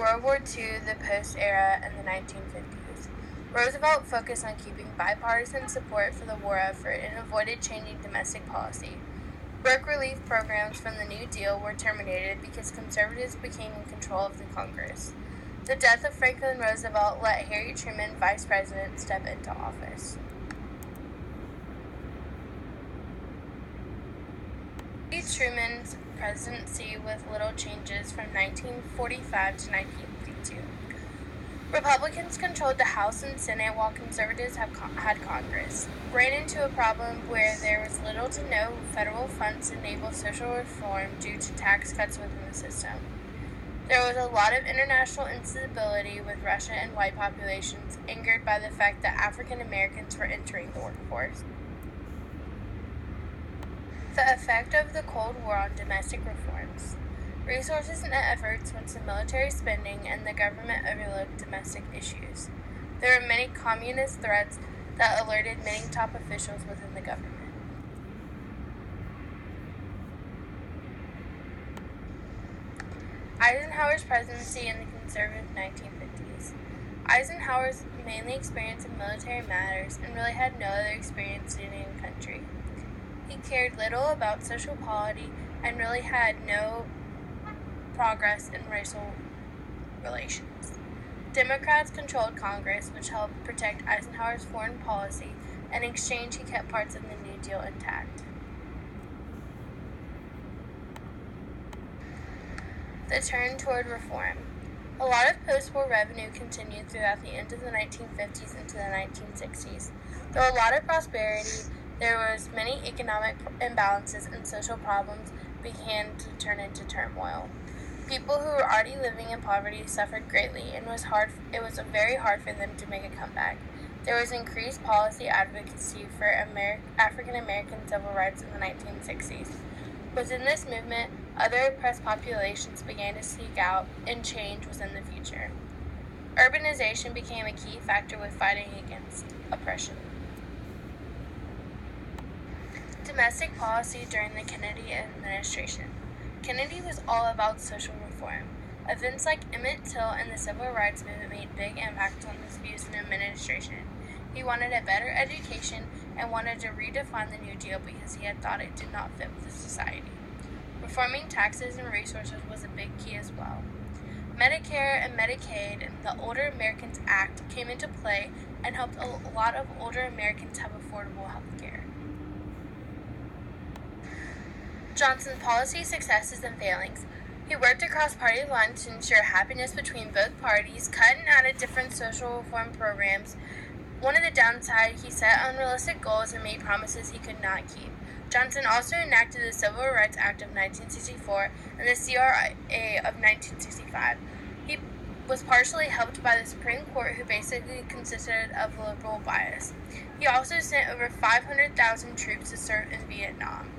World War II, the post-era, and the 1950s, Roosevelt focused on keeping bipartisan support for the war effort and avoided changing domestic policy. Work relief programs from the New Deal were terminated because conservatives became in control of the Congress. The death of Franklin Roosevelt let Harry Truman, vice president, step into office. Truman's presidency with little changes from 1945 to 1952. Republicans controlled the House and Senate while conservatives had Congress. Ran into a problem where there was little to no federal funds to enable social reform due to tax cuts within the system. There was a lot of international instability with Russia and white populations angered by the fact that African Americans were entering the workforce. The effect of the Cold War on domestic reforms. Resources and efforts went to military spending, and the government overlooked domestic issues. There were many communist threats that alerted many top officials within the government. Eisenhower's presidency in the conservative 1950s. Eisenhower's mainly experience in military matters and really had no other experience leading a country. He cared little about social polity and really had no progress in racial relations. Democrats controlled Congress, which helped protect Eisenhower's foreign policy, and in exchange he kept parts of the New Deal intact. The turn toward reform. A lot of post-war revenue continued throughout the end of the 1950s into the 1960s. Though a lot of prosperity, there was many economic imbalances and social problems began to turn into turmoil. People who were already living in poverty suffered greatly, and it was very hard for them to make a comeback. There was increased policy advocacy for African American civil rights in the 1960s. Within this movement, other oppressed populations began to seek out and change was in the future. Urbanization became a key factor with fighting against oppression. Domestic policy during the Kennedy administration. Kennedy was all about social reform. Events like Emmett Till and the Civil Rights Movement made big impacts on his views in administration. He wanted a better education and wanted to redefine the New Deal because he had thought it did not fit with society. Reforming taxes and resources was a big key as well. Medicare and Medicaid and the Older Americans Act came into play and helped a lot of older Americans have affordable health care. Johnson's policy successes and failings. He worked across party lines to ensure happiness between both parties, cut and added different social reform programs. One of the downsides, he set unrealistic goals and made promises he could not keep. Johnson also enacted the Civil Rights Act of 1964 and the CRA of 1965. He was partially helped by the Supreme Court, who basically consisted of liberal bias. He also sent over 500,000 troops to serve in Vietnam.